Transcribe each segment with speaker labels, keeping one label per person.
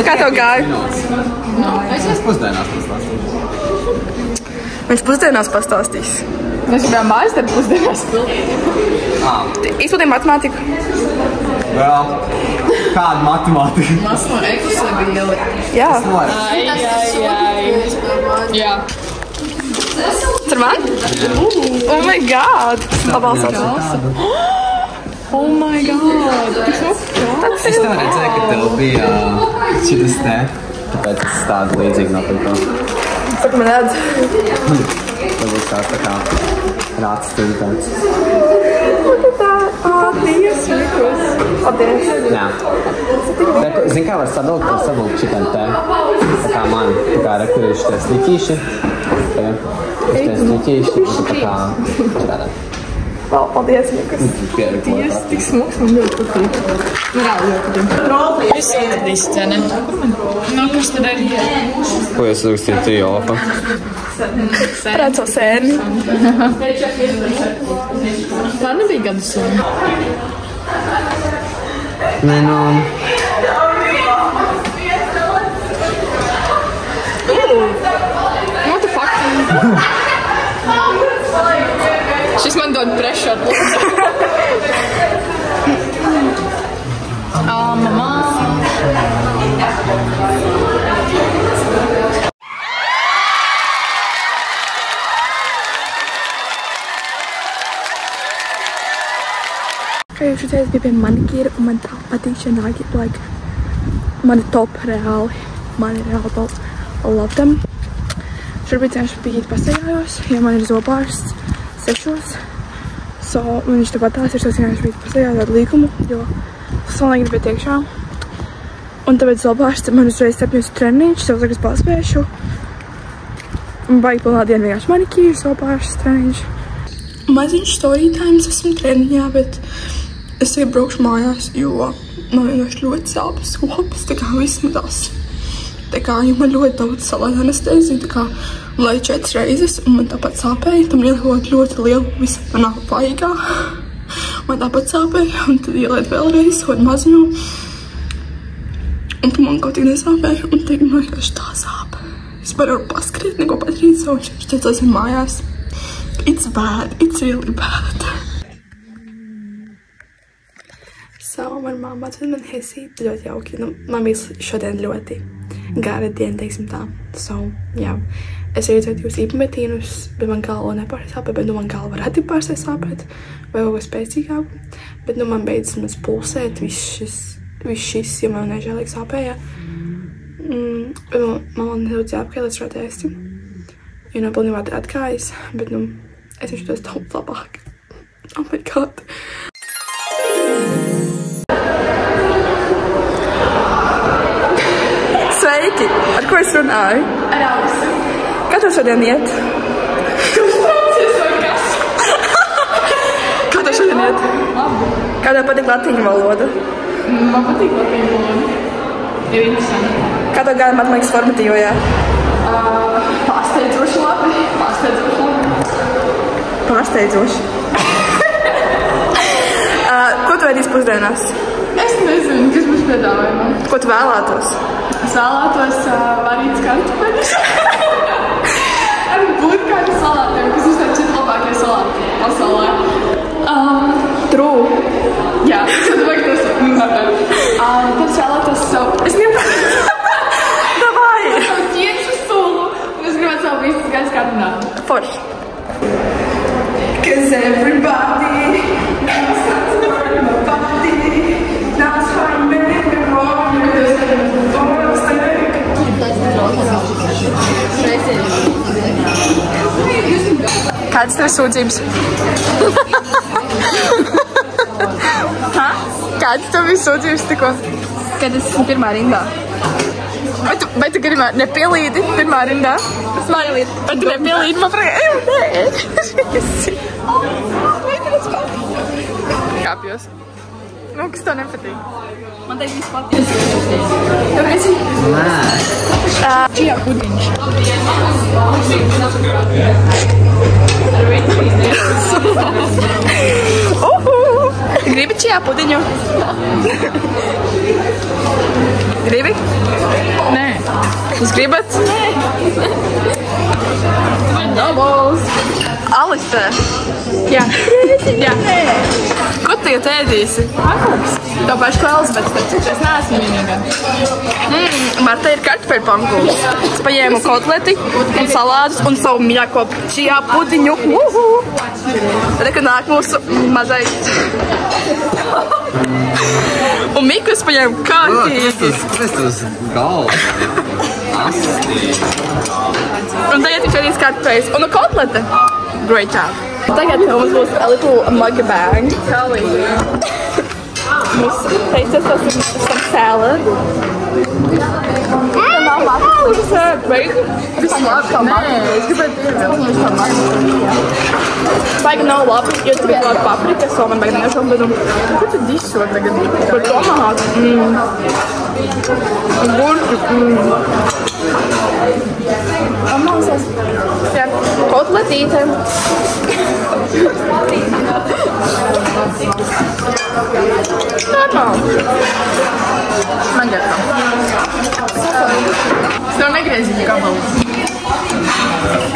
Speaker 1: Kā tev gāja?
Speaker 2: Es pusdienās pastāstīšu.
Speaker 1: Viņš pusdienās pastāstīs.
Speaker 3: Mēs gribējām mājas, tad pusdienās pildīt.
Speaker 1: Izpildīja matemātiku.
Speaker 2: Vēl. Kāda matemātika?
Speaker 3: Mas no Excel bija ielikt.
Speaker 1: Jā.
Speaker 3: Jā.
Speaker 1: Ar man? Oh my god. Pabalsot.
Speaker 3: Oh my god.
Speaker 2: Es tev redzēju, ka tev bija šitas te. Tāpēc es tādu līdzīgu nopirku.
Speaker 1: Saka man redz.
Speaker 2: Varbūt tāds tā kā rāds tāds.
Speaker 1: Dievs, Mikus. Paldies.
Speaker 2: Jā. Zini, kā var savilkt šitam te? Tā kā man. Tā kā rekurīši tie sliķīši. Tie sliķīši. Tā kā čirādā.
Speaker 1: Paldies, Mikus.
Speaker 3: Dievs, tik smuks man ļoti patīk. Reāli ļoti patīk. Es atradīju scēni. No, kas tad arī?
Speaker 2: Ko es rakstīju Trijopa?
Speaker 1: Redz savu sēni.
Speaker 3: Tā nebija gadu sēni.
Speaker 2: Nē, no...
Speaker 3: What the fuck? Šis man dod pressure. Mamā.
Speaker 1: Kā jau šodien bija pie manikīra un man tā patīk šie nāgi, like, mani top reāli. Mani reāli top. Love them. Šobrīd cenšu bija pasējājos, jo man ir zobārsts 6. So, man viņš tāpat tās ir sasinājuši bija pasējāt tādu līgumu, jo salīgi bija tiekšā. Un tāpēc zobārsts man uzreiz 7 treniņš, tev tagad paspēšu. Un baigi pilnā diena vienkārši manikīra, zobārsts, treniņš. Maziņš story times esmu treniņā, bet es tagad braukšu mājās, jo man vienkārši ļoti sāpes kopas, tā kā viss matās. Tā kā, jo man ļoti daudz salāta anestēzija, tā kā, lai 4 reizes, un man tāpat sāpēja, tam ieliekot ļoti lielu visu manā vaigā. Man tāpat sāpēja, un tad ieliet vēlreiz, kaut maziņu. Un tu man kaut tik nesāpēja, un tagad man vienkārši tā sāpe. Es varu paskriet, neko padarīt, so viņš teicāsim mājās. It's bad, it's really bad. So, man mamma atved man hesīt ļoti jauki. Nu, man bija šodien ļoti gara diena, teiksim tā. So, jā. Es redzētu jūs īpametīnus, bet man galva nepārstāj sāpēt, bet nu man galva varētu pārstāj sāpēt, vai kaut ko spēcīgāku. Bet nu man beidzas maz pulsēt viss šis, jo man nežēlīgi sāpēja. Man nedaudz jāapkēlēt šo testi. Jo nav pilnībā atkājas, bet nu, es viņš tos daudz labāk. Oh my god. Sveiki! Ar ko es runāju?
Speaker 3: Ar Alisu.
Speaker 1: Kā tev šodien iet?
Speaker 3: Tu uztraucies vai kas?
Speaker 1: Kā tev šodien iet?
Speaker 3: Labi.
Speaker 1: Kā tev patīk latīņu valoda?
Speaker 3: Man patīk latīņu valoda. Ir interesanti.
Speaker 1: Kā tev gāja matemātikas formatīvajā?
Speaker 3: Pārsteidzoši labi.
Speaker 1: Pārsteidzoši. Ko tu ēdīsi pusdienās?
Speaker 3: Es nezinu, kas būs piedāvājumā.
Speaker 1: Ko tu vēlētos?
Speaker 3: Es vēlētos varītas kartupeļus. Ar burkāņu salātiem, kas uzteic ir labākie salāti pasaulē.
Speaker 1: True.
Speaker 3: Jā, es domāju, ka tas ir tad es vēlētos savu... Es nevaru.
Speaker 1: Davai!
Speaker 3: Savu ķiešu sulu. Un es gribētu savu visas gaļas kārdinātu.
Speaker 1: Forši.
Speaker 3: Cause everybody knows how to learn my body. Knows how to make me wrong.
Speaker 1: Kādas tev sūdzības? Ha? Kādas tev bija sūdzības tikko?
Speaker 3: Kad es esmu pirmā rindā.
Speaker 1: Vai tu gribā nepielīdi pirmā rindā?
Speaker 3: Es māju
Speaker 1: Vai tu nepielīdi man prākā? Kāpjos. Nu, kas tev nepatīk?
Speaker 3: Man teikt, viss patīk. Tev redzi?
Speaker 2: Nē.
Speaker 3: Čijā pudiņš.
Speaker 1: Gribi čijā pudiņu? Gribi?
Speaker 3: Nē.
Speaker 1: Jūs gribat?
Speaker 3: Dabūs.
Speaker 1: Alise.
Speaker 3: Jā. Jā.
Speaker 1: Ko tu tagad ēdīsi?
Speaker 3: Pankūks. To pašu kā Elizabete, bet es neesmu vienīgā.
Speaker 1: Marta ir kartupeļu pankūks. Es paņēmu kotleti un salātus un savu mīļāko čijā pudiņu. Tad, kad nāk mūsu mazais. Un Mikus paņēma kārtīgi.
Speaker 2: Tas uz galva.
Speaker 1: Un tagad viņš arī kartupeļus. Un kotlete. Great job. Tagad mums būs a little mukbang. Mums teicis tas ir some salad. Tas ir bacon. Viss labi kā makaroni. Es gribētu pievienot kā makaroni. Baigi nav labi, jo tu grib labi paprikas, so man baigi nežam, bet ko tu disot tagad? Par tomātu. Gurķu. Amāsas. Jā, kotletīte. Normāli. Man gatavo.
Speaker 3: Es tev negriezīju gabalu.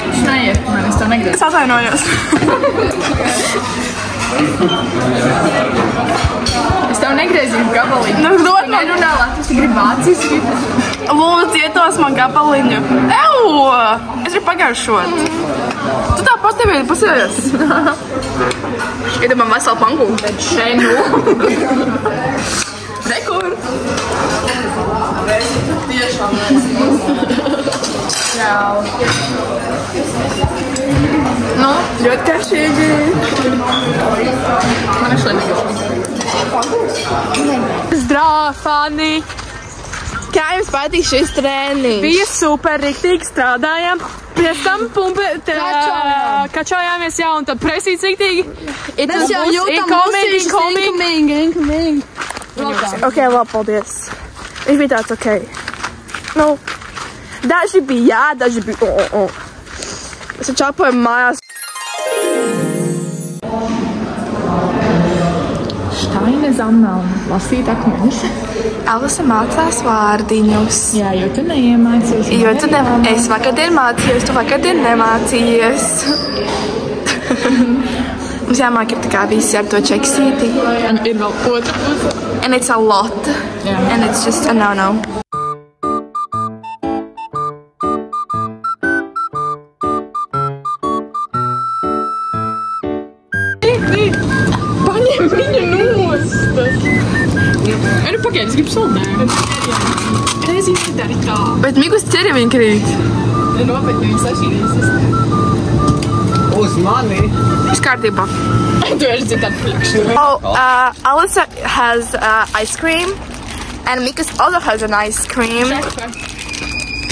Speaker 3: Viņš neiet man, es tev negriezīju.
Speaker 1: Es atvainojos.
Speaker 3: Es tev negriezīju gabalī.
Speaker 1: Nu, dod man.
Speaker 3: Nerunā latvijas, tu gribi vāciski.
Speaker 1: Lūdzu, ietos man gabaliņu. Ew! Es gribu pagaršot. Tu tāpat tevi pasējies. Iedod man veselu pankūku.
Speaker 3: Šeit nu.
Speaker 1: Rekur.
Speaker 3: Tiešām. Jā. Nu,
Speaker 1: Ļoti karšīgi.
Speaker 3: man ir šeit.
Speaker 1: Zdrāfani. Kā jums patīk šis treniņš? Bija super, riktīgi strādājām. Pēc tam kačājāmies, jā, un tad presīts riktīgi.
Speaker 4: Tas jau jūtam incoming.
Speaker 1: Ok, labi, paldies. Viņš bija tāds ok. Nu, daži bija jā, daži bija Mēs čapojam mājās.
Speaker 3: Štaine Zammeln, lasīt akmeņus.
Speaker 1: Alise mācās vārdiņus.
Speaker 3: Jā, jo tu neiemācies.
Speaker 1: Es vakardien mācījos, tu vakardien nemācījies. Mums jāmāk ir tā kā visi ar to čeksīti.
Speaker 3: Un ir vēl otra puse.
Speaker 1: And it's a lot.
Speaker 3: Yeah.
Speaker 1: And it's just a no-no.
Speaker 3: Paņem viņu nost. Nu, pagaid, es gribu saldējumu. Es īsti dari tā.
Speaker 1: Bet Mikus ķeri viņa krīt.
Speaker 3: Nopietni, viņi sašķīrīs.
Speaker 2: Uz mani!
Speaker 1: Viss kārtībā.
Speaker 3: Tu esi dzirdāt plikšķi.
Speaker 1: Oh, Alisa has ice cream. And Mikus also has an ice cream.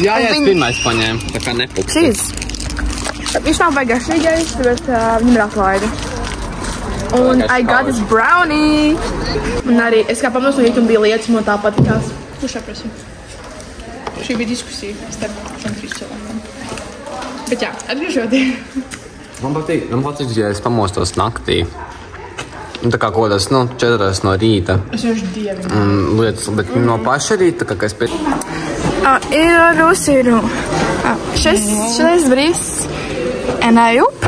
Speaker 2: Jā, es
Speaker 1: Viņa-
Speaker 2: pirmais paņēmu, tā kā nepukst.
Speaker 1: Cheese. Viņš nav baigi garšīgais, bet viņam ir atlaide. Un I got this brownie. Un arī es kā pamatu, ja bija lietas, man tā patikās.
Speaker 3: Kurš aprasu? Šī bija diskusija starp šiem 3 cilvēkiem. Bet jā, atgriežoties.
Speaker 2: Man patīk, ja es pamostos naktī. Nu, tā kā kaut kādas, 4 no rīta.
Speaker 3: Es jau dievinu.
Speaker 2: Lietas, bet no paša rīta, kā es pēc...
Speaker 1: Ir Rusiru. Šis brīvs. Enai up.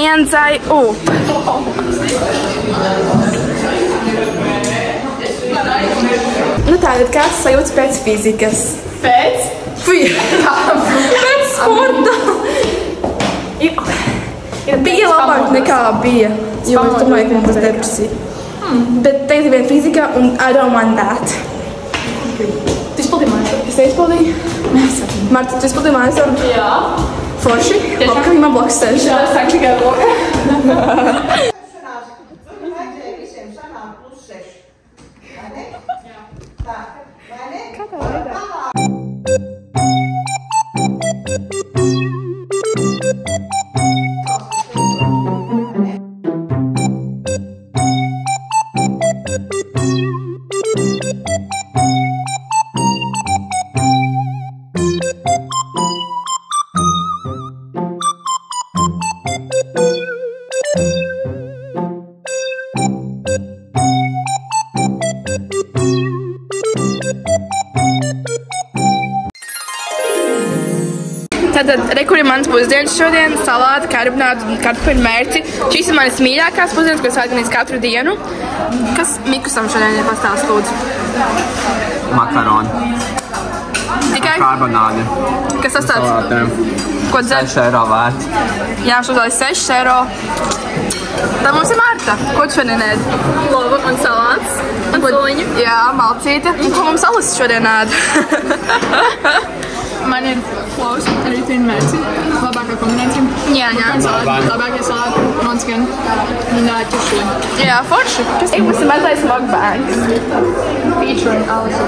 Speaker 1: Enzai up. Nu tātad kāds sajūtas pēc fizikas?
Speaker 3: Pēc?
Speaker 1: Pēc sporta. Bija labāk nekā bija. Jo es domāju, ka man būs depresija. Bet tagad ir viena fizika un I don't want that.
Speaker 3: Tu izpildīji mani.
Speaker 1: Es neizpildīju? Marta, tu izpildīji mājas darbu?
Speaker 3: Jā.
Speaker 1: Forši? Labi, ka viņa man blakus sēž.
Speaker 3: Jā, es tā tikai bloku.
Speaker 5: Vajadzēja visiem sanāk +6. Vai ne? Tā, vai ne? Kādā veidā?
Speaker 1: Tātad, kur ir mans pusdienas šodien, salāti, karbonādi un kartupeļu mērci. Šīs ir manas mīļākās pusdienas, ko es ēdu katru dienu. Kas Mikusam šodien ir pastāst, lūdzu?
Speaker 2: Makaroni.
Speaker 1: Tikai?
Speaker 2: Karbonādi.
Speaker 1: Kas tas tāds?
Speaker 2: Salātēm.
Speaker 1: Ko dzer?
Speaker 2: 6 eiro vērts.
Speaker 1: Jā, šodien 6 eiro. Tā mums ir Marta. Ko tu šodien ēd?
Speaker 4: Lova un salāts. Un soliņu.
Speaker 1: Jā, malcīte. Un ko mums Alis šodien ēd?
Speaker 3: Man ir klaus ar rītvienu mērci. Labākā kombinācija.
Speaker 1: Jā.
Speaker 3: Labākie salāti. Mans gan. Un ķeršļi.
Speaker 1: Jā, forši. It was mazais mukbangs.
Speaker 3: Featuring Alice.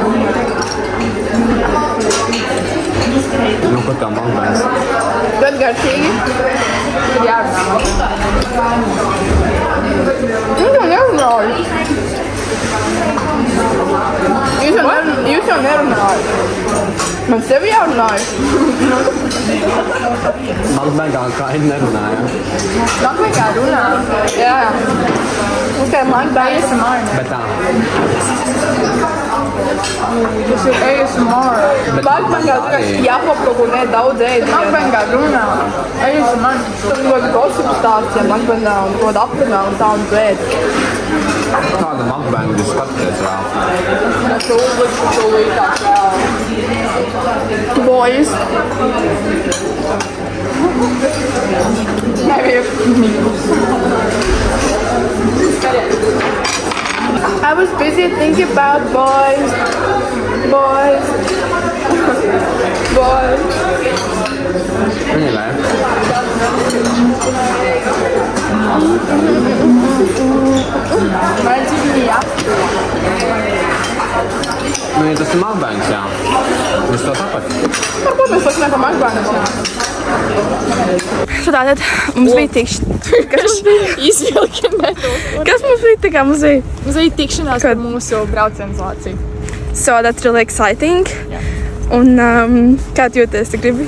Speaker 2: Nu, ko tā mukbangs?
Speaker 1: Ļoti garšīgi. Ir jārunā. Nerunāju. Jūs jau nerunājat. Man sevi jārunāju.
Speaker 2: Mukbangā kā ir nerunāja.
Speaker 1: Mukbangā runā. Jā. Mums kā mukbangā ASMR.
Speaker 2: Bet tā.
Speaker 1: Tas ir ASMR. Mukbangā jāpop kaut ko nedaudz ēd. Mukbangā runā. ASMR. Tas ļoti gossip stāsts, ja mukbangā un kaut aprunā un tā un tu ēd.
Speaker 2: Kāda mukbanga jūs skatāties vēl?
Speaker 1: Tūlītāk vēl. Boys. I was busy thinking about boys.
Speaker 2: Anyway. Nu, ja tas ir mukbangs, jā. Jūs to sapat?
Speaker 1: Varbūt mēs liekam par mukbangus, jā. Tātad mums bija Kas mums bija tā kā mums bija?
Speaker 3: Mums bija tikšanās par mūsu braucienu Lāciju.
Speaker 1: So that's really exciting. Un kā tu jūties, tu gribi?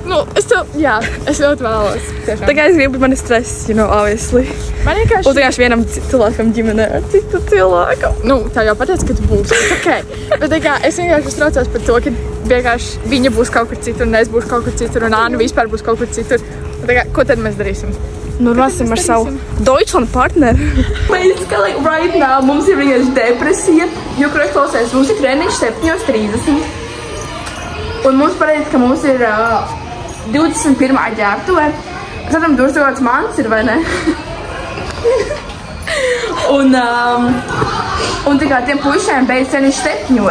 Speaker 3: Nu, es ļoti vēlos. Tiešām.
Speaker 1: Tā kā es gribu, man ir stress, obviously.
Speaker 3: Man vienkārši...
Speaker 1: Un vienkārši vienam cilvēkam ģimenē ar citu cilvēku.
Speaker 3: Nu, tā jau pateica, ka tu būsi. Okay. Bet tā kā es vienkārši uztraucos par to, ka vienkārši viņa būs kaut kur citur, un es būšu kaut kur citur, un Āna vispār būs kaut kur citur. Un tā kā, ko tad mēs darīsim?
Speaker 1: Nu, runāsim ar savu Deutschland partneri. Basically, right now mums ir vienkārši depresija, jo, kur es klausies, mums ir treniņš 7:30. Un mums pareizi, ka mums ir 21. ģērbtuve. Es atram, tur kāds mans ir, vai ne? un tā kā tiem puišiem beidz treniņš 7.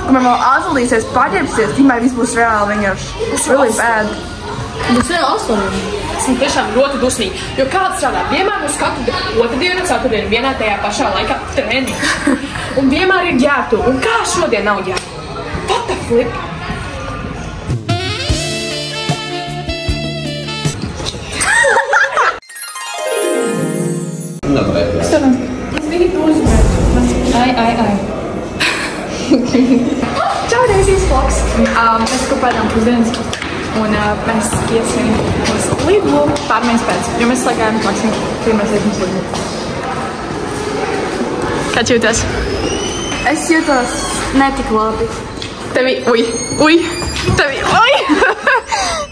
Speaker 1: Kamēr vēl azulīsies, paģērbsies, tikmēr viss būs reāli vienkārši. Really bad.
Speaker 3: Būs vēl 8. Esmu tiešām ļoti dusmīgi, jo kāds strādā vienmēr uz katru otrdienu, ceturtdienu vienā tajā pašā laikā treniņš. Un vienmēr ir ģērbtuve. Un kā šodien nav ģērbtuve? What the flip? Čau, Daisijas vlogs! Mēs kopā ēdam pusdienas un mēs iesim uz Lidlu pārmaiņas pēc, jo mēs slēgājam maksim, pirmais iesim uz Lidlu. Kā tu jūties?
Speaker 1: Es jūtos netik labi.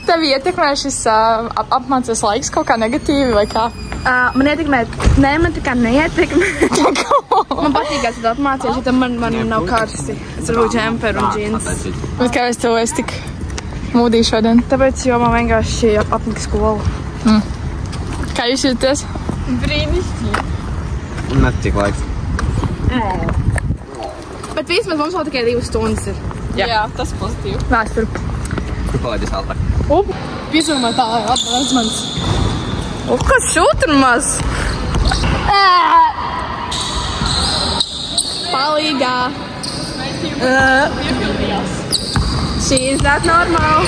Speaker 3: Tevi ietekmē šis apmācies laiks kaut kā negatīvi vai kā?
Speaker 1: Man ietekmē, man tā kā neietekmē. Man patīk, ka tu apmācies, jo tam man nav karsti. Es varu džemperu un džins.
Speaker 3: Bet kā es tev esi tik mūdī šodien?
Speaker 1: Tāpēc, jo man vienkārši apnika skolu.
Speaker 3: Kā jūs jūties?
Speaker 4: Brīnišķīgi.
Speaker 2: Netik laiks.
Speaker 1: Bet vismaz mums vēl tikai 2 stundas ir.
Speaker 4: Jā, tas pozitīvi.
Speaker 1: Vēstur.
Speaker 2: Kur palaidīs ātrāk?
Speaker 3: Piežumā tā atvērs mans.
Speaker 1: Kas šūtur maz? Palīgā. She is not normal.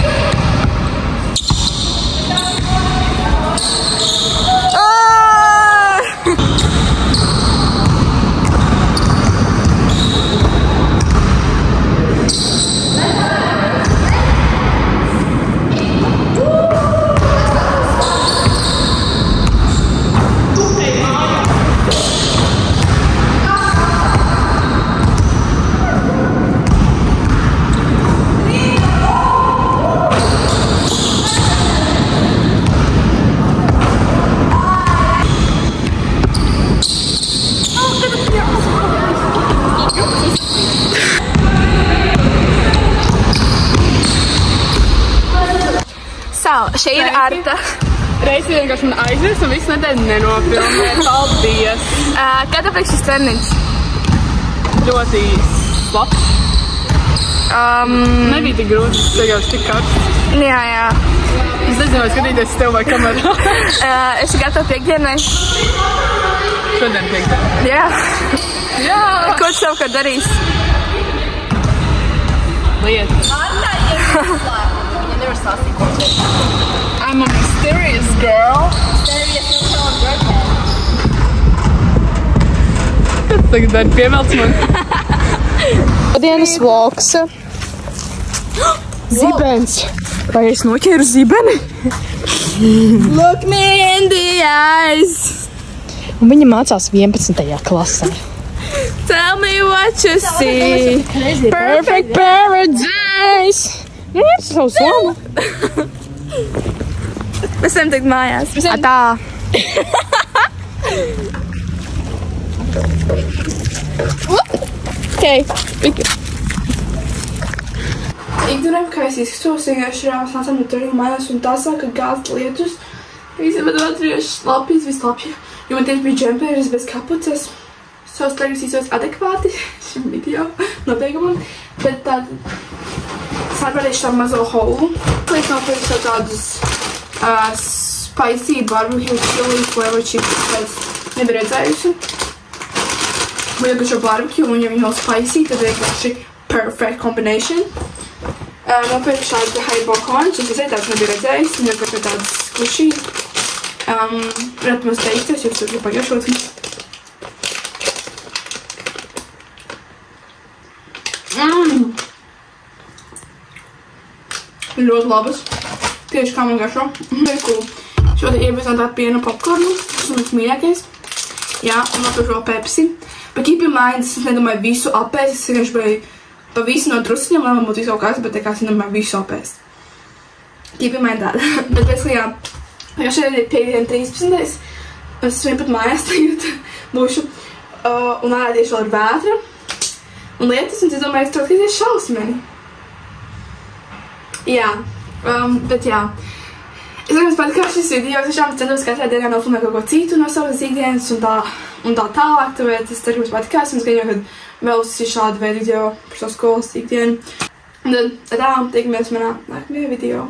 Speaker 1: Šī ir Arta.
Speaker 3: Reiz vienkārši man aizvies un visu nedēļu nenofilmē. Paldies!
Speaker 1: Kā tev priekš šis treniņš?
Speaker 3: Ļoti labs. Nebija tik grūti, tas vienkārši tik karsts.
Speaker 1: Jā.
Speaker 3: Es nezinu, vai skatīties tev vai kamerā.
Speaker 1: Es gatava piekdienai.
Speaker 3: Šodien piekdienai.
Speaker 1: Jā. Ko tu savukārt darīsi?
Speaker 3: Lietas. I'm a mysterious girl. Kas tagad dar? Pievelc man.
Speaker 1: Dienas vlogs.
Speaker 3: Zibens.
Speaker 1: Vai es noķēru zibeni? Look me in the eyes.
Speaker 3: Un viņa mācās 11. klasē.
Speaker 1: Tell me what you see.
Speaker 3: Perfect paradise. Tas savu somu.
Speaker 1: Mēs varam teikt mājās. Tā.
Speaker 3: Okay.
Speaker 1: Ikdienam, kā es izskatos, vienkārši rāvas nācām no turīgi mājās un tā sāka gāzt lietus. Visi man atrieši slapjas, vislapja. Jo man tieši bija džemperis bez kapuces. Savs tagad izsauc adekvāti šim video nobeigumam. Bet tad sārvarēšu tādu mazo holu. Liek nopēršu jau tādus spicy barbecue chili flavor chips, pēc nebija redzējusi. Lieku šo barbecue un ja viņi vēl spicy, tad vienkārši perfect combination. Nopērku šādu haribo konču, es tāds nebija redzējis, un vienkārši tāds squishy. Varētu mums teikties, jo es tur pagašot. Ļoti labas. Tieši kā man garšo. Šodien ieviesām tādu piena popcornu. Tas ir mans mīļākais. Jā, un nopērku vēl Pepsi. Bet keep in mind, es nedomāju visu apēst. Es vienkārši biju pa visu no drusciņam, lai man būtu visu kaut kas, bet es nedomāju visu apēst. Keep in mind that. Bet pēc kā, jo šeit ir piekdien 13. Es vienpat mājās tagad būšu. Un ārādieši vēl ir vētra. Un lietas, un es domāju, ka tas ir šausmeni. Jā, bet jā. Es domāju, pat kā šis video, es tiešām centos katrā dienā nofilmēt kaut ko citu no savas ikdienas un tā tālāk, tāpēc es ceru, ka jums patikās, un es gaidīju, kad vēl uzsīšu šādu veidu video par savu skolas ikdienu. Un tad tā, tiekamies manā nākamajā video.